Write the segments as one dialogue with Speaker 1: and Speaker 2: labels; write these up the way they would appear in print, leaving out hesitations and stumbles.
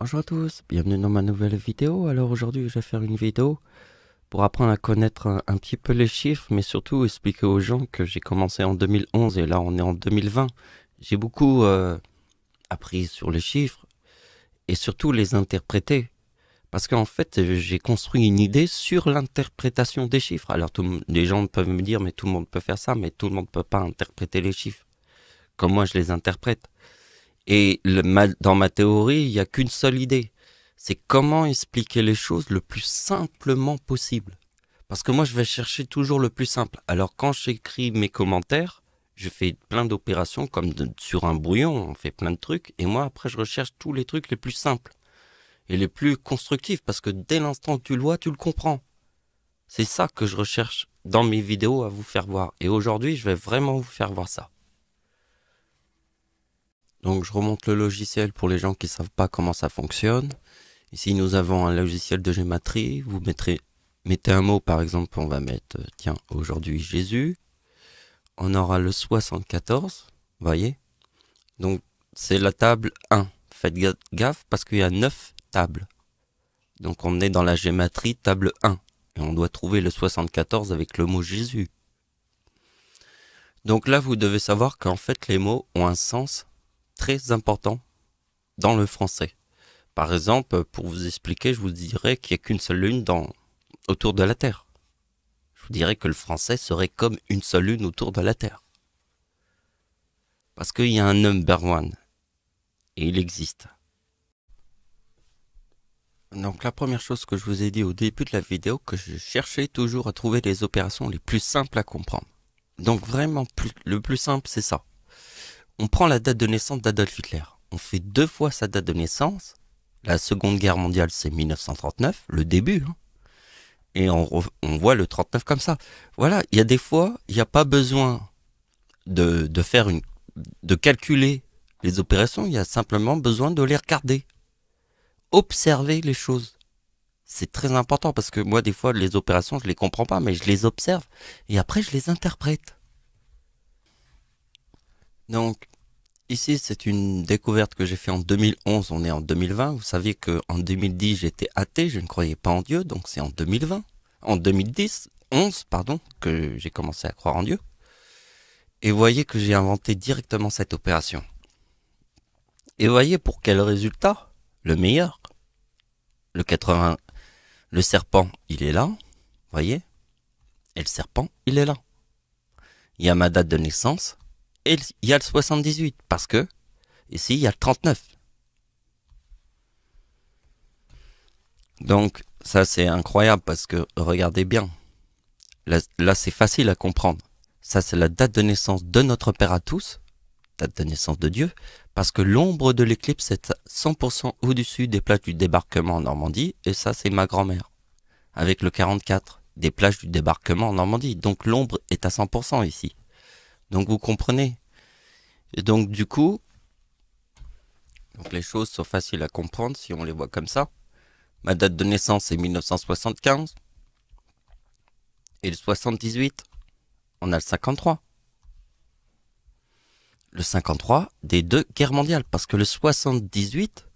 Speaker 1: Bonjour à tous, bienvenue dans ma nouvelle vidéo. Alors aujourd'hui je vais faire une vidéo pour apprendre à connaître un petit peu les chiffres, mais surtout expliquer aux gens que j'ai commencé en 2011 et là on est en 2020. J'ai beaucoup appris sur les chiffres et surtout les interpréter. Parce qu'en fait j'ai construit une idée sur l'interprétation des chiffres. Alors les gens peuvent me dire mais tout le monde peut faire ça, mais tout le monde ne peut pas interpréter les chiffres comme moi je les interprète. Et dans ma théorie, il n'y a qu'une seule idée. C'est comment expliquer les choses le plus simplement possible. Parce que moi, je vais chercher toujours le plus simple. Alors, quand j'écris mes commentaires, je fais plein d'opérations comme sur un brouillon, on fait plein de trucs. Et moi, après, je recherche tous les trucs les plus simples et les plus constructifs. Parce que dès l'instant où tu le vois, tu le comprends. C'est ça que je recherche dans mes vidéos à vous faire voir. Et aujourd'hui, je vais vraiment vous faire voir ça. Donc je remonte le logiciel pour les gens qui ne savent pas comment ça fonctionne. Ici nous avons un logiciel de gématrie. Vous mettez un mot, par exemple, on va mettre, tiens, aujourd'hui Jésus. On aura le 74, vous voyez. Donc c'est la table 1. Faites gaffe parce qu'il y a 9 tables. Donc on est dans la gématrie table 1. Et on doit trouver le 74 avec le mot Jésus. Donc là vous devez savoir qu'en fait les mots ont un sens très important dans le français. Par exemple, pour vous expliquer, je vous dirais qu'il n'y a qu'une seule lune autour de la Terre. Je vous dirais que le français serait comme une seule lune autour de la Terre. Parce qu'il y a un number one. Et il existe. Donc la première chose que je vous ai dit au début de la vidéo, que je cherchais toujours à trouver les opérations les plus simples à comprendre. Donc vraiment, le plus simple, c'est ça. On prend la date de naissance d'Adolf Hitler. On fait 2 fois sa date de naissance. La Seconde Guerre mondiale, c'est 1939, le début. Et on voit le 39 comme ça. Voilà, il y a des fois, il n'y a pas besoin de calculer les opérations, il y a simplement besoin de les regarder. Observer les choses. C'est très important parce que moi, des fois, les opérations, je ne les comprends pas, mais je les observe et après, je les interprète. Donc, ici, c'est une découverte que j'ai fait en 2011, on est en 2020. Vous saviez qu'en 2010, j'étais athée, je ne croyais pas en Dieu, donc c'est en 2020. En 2011, pardon, que j'ai commencé à croire en Dieu. Et vous voyez que j'ai inventé directement cette opération. Et vous voyez pour quel résultat? Le meilleur. Le 80, le serpent, il est là, vous voyez? Et le serpent, il est là. Il y a ma date de naissance, et il y a le 78, parce que ici, il y a le 39. Donc, ça, c'est incroyable parce que, regardez bien. Là c'est facile à comprendre. Ça, c'est la date de naissance de notre Père à tous, date de naissance de Dieu, parce que l'ombre de l'éclipse est à 100% au-dessus des plages du débarquement en Normandie, et ça, c'est ma grand-mère, avec le 44, des plages du débarquement en Normandie. Donc, l'ombre est à 100% ici. Donc, vous comprenez. Et donc, du coup, les choses sont faciles à comprendre si on les voit comme ça. Ma date de naissance est 1975. Et le 78, on a le 53. Le 53 des 2 guerres mondiales. Parce que le 78,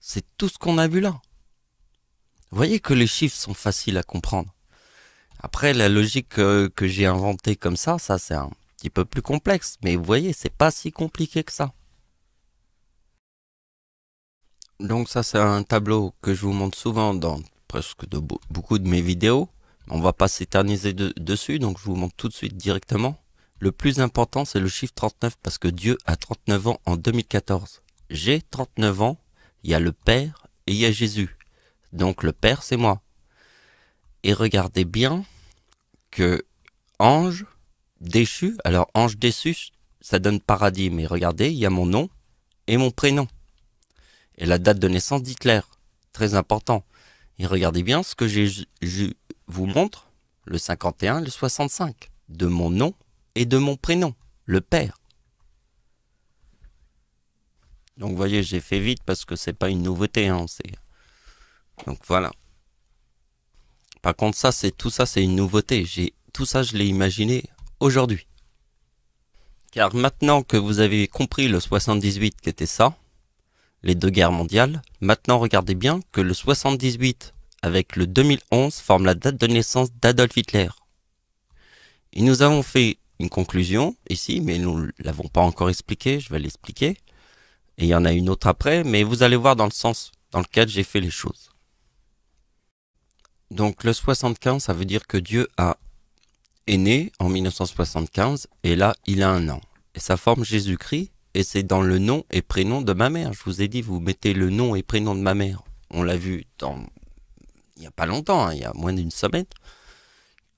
Speaker 1: c'est tout ce qu'on a vu là. Vous voyez que les chiffres sont faciles à comprendre. Après, la logique que j'ai inventée comme ça c'est un petit peu plus complexe. Mais vous voyez, c'est pas si compliqué que ça. Donc ça, c'est un tableau que je vous montre souvent dans presque beaucoup de mes vidéos. On va pas s'éterniser dessus, donc je vous montre tout de suite directement. Le plus important, c'est le chiffre 39, parce que Dieu a 39 ans en 2014. J'ai 39 ans, il y a le Père et il y a Jésus. Donc le Père, c'est moi. Et regardez bien que ange déchu, alors ange déçu, ça donne paradis, mais regardez, il y a mon nom et mon prénom. Et la date de naissance d'Hitler, très important. Et regardez bien ce que je vous montre, le 51 et le 65, de mon nom et de mon prénom, le Père. Donc vous voyez, j'ai fait vite parce que c'est pas une nouveauté. Donc voilà. Par contre, tout ça, c'est une nouveauté. Tout ça, je l'ai imaginé aujourd'hui. Car maintenant que vous avez compris le 78 qui était ça, les deux guerres mondiales. Maintenant, regardez bien que le 78 avec le 2011 forment la date de naissance d'Adolf Hitler. Et nous avons fait une conclusion ici, mais nous ne l'avons pas encore expliqué, je vais l'expliquer. Et il y en a une autre après, mais vous allez voir dans le sens dans lequel j'ai fait les choses. Donc le 75, ça veut dire que Dieu est né en 1975, et là, il a 1 an. Et ça forme Jésus-Christ, et c'est dans le nom et prénom de ma mère. Je vous ai dit, vous mettez le nom et prénom de ma mère. On l'a vu il n'y a pas longtemps, il y a moins d'une semaine.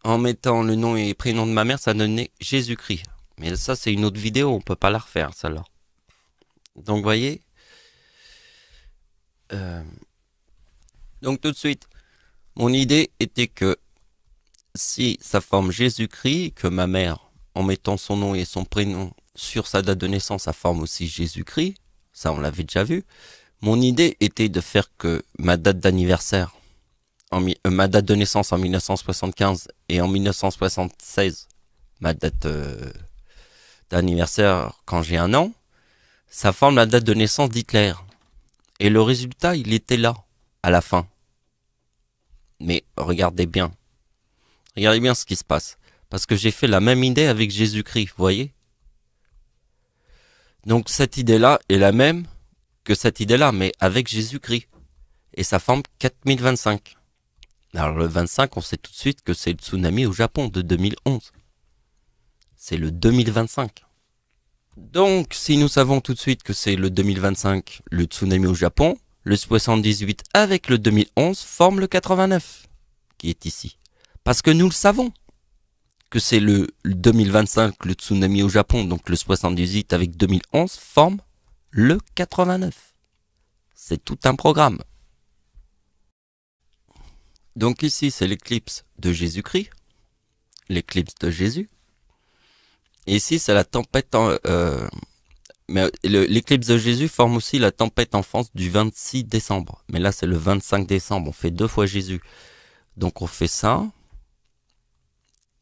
Speaker 1: En mettant le nom et prénom de ma mère, ça donnait Jésus-Christ. Mais ça, c'est une autre vidéo, on peut pas la refaire, celle-là. Donc, vous voyez. Donc, tout de suite, mon idée était que si ça forme Jésus-Christ, que ma mère, en mettant son nom et son prénom sur sa date de naissance, ça forme aussi Jésus-Christ. Ça, on l'avait déjà vu. Mon idée était de faire que ma date d'anniversaire, ma date de naissance en 1975 et en 1976, ma date d'anniversaire quand j'ai 1 an, ça forme la date de naissance d'Hitler. Et le résultat, il était là, à la fin. Mais regardez bien ce qui se passe. Parce que j'ai fait la même idée avec Jésus-Christ, vous voyez? Donc cette idée-là est la même que cette idée-là, mais avec Jésus-Christ. Et ça forme 4025. Alors le 25, on sait tout de suite que c'est le tsunami au Japon de 2011. C'est le 2025. Donc si nous savons tout de suite que c'est le 2025, le tsunami au Japon, le 78 avec le 2011 forme le 89, qui est ici. Parce que nous le savons, que c'est le 2025, le tsunami au Japon, donc le 78 avec 2011 forme le 89. C'est tout un programme. Donc ici, c'est l'éclipse de Jésus-Christ, l'éclipse de Jésus. Et ici, c'est la tempête mais l'éclipse de Jésus forme aussi la tempête en France du 26 décembre. Mais là, c'est le 25 décembre. On fait 2 fois Jésus. Donc, on fait ça.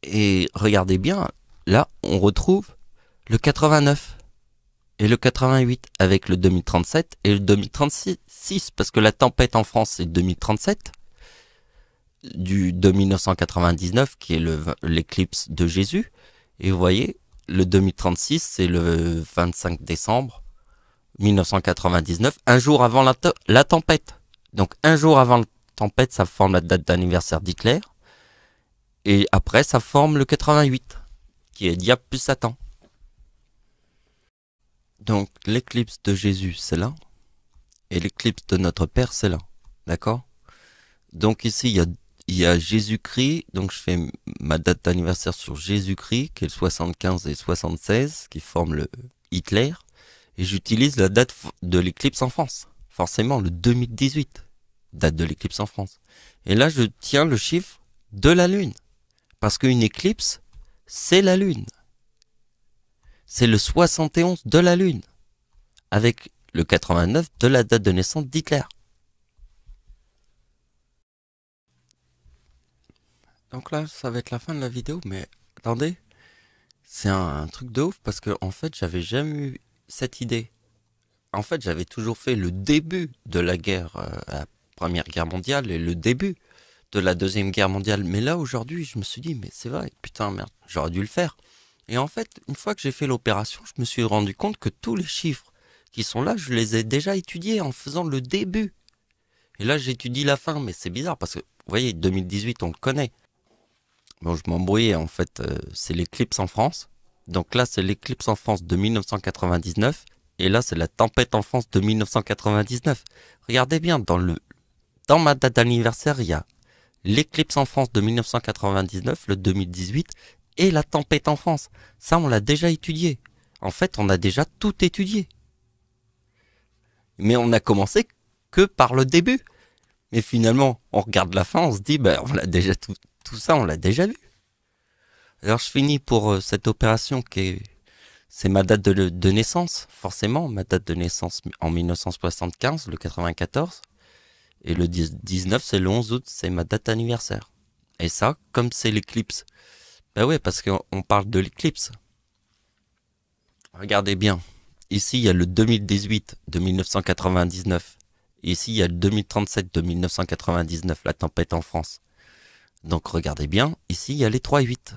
Speaker 1: Et regardez bien, là, on retrouve le 89 et le 88 avec le 2037 et le 2036. Parce que la tempête en France, c'est 2037. De 1999, qui est l'éclipse de Jésus. Et vous voyez, le 2036, c'est le 25 décembre 1999, un jour avant la tempête. Donc un jour avant la tempête, ça forme la date d'anniversaire d'Hitler. Et après, ça forme le 88, qui est Diable plus Satan. Donc l'éclipse de Jésus, c'est là. Et l'éclipse de notre Père, c'est là. D'accord? Donc ici, il y a Jésus-Christ, donc je fais ma date d'anniversaire sur Jésus-Christ, qui est le 75 et 76, qui forment le Hitler, et j'utilise la date de l'éclipse en France, forcément le 2018, date de l'éclipse en France. Et là, je tiens le chiffre de la Lune, parce qu'une éclipse, c'est la Lune. C'est le 71 de la Lune, avec le 89 de la date de naissance d'Hitler. Donc là, ça va être la fin de la vidéo, mais attendez, c'est un truc de ouf parce que en fait, j'avais jamais eu cette idée. En fait, j'avais toujours fait le début de la guerre, la Première Guerre mondiale et le début de la Deuxième Guerre mondiale. Mais là, aujourd'hui, je me suis dit, mais c'est vrai, putain, merde, j'aurais dû le faire. Et en fait, une fois que j'ai fait l'opération, je me suis rendu compte que tous les chiffres qui sont là, je les ai déjà étudiés en faisant le début. Et là, j'étudie la fin, mais c'est bizarre parce que, vous voyez, 2018, on le connaît. Bon, je m'embrouillais, en fait, c'est l'éclipse en France. Donc là, c'est l'éclipse en France de 1999. Et là, c'est la tempête en France de 1999. Regardez bien, dans ma date d'anniversaire, il y a l'éclipse en France de 1999, le 2018, et la tempête en France. Ça, on l'a déjà étudié. En fait, on a déjà tout étudié. Mais on n'a commencé que par le début. Mais finalement, on regarde la fin, on se dit, on l'a déjà tout ça, on l'a déjà vu. Alors, je finis pour cette opération c'est ma date de naissance, forcément. Ma date de naissance en 1975, le 94. Et le 19, c'est le 11 août, c'est ma date anniversaire. Et ça, comme c'est l'éclipse. Ouais, parce qu'on parle de l'éclipse. Regardez bien. Ici, il y a le 2018 de 1999. Ici, il y a le 2037 de 1999, la tempête en France. Donc regardez bien, ici, il y a les 3-8.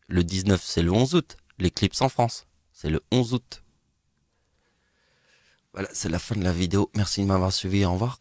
Speaker 1: Le 19, c'est le 11 août. L'éclipse en France, c'est le 11 août. Voilà, c'est la fin de la vidéo. Merci de m'avoir suivi. Au revoir.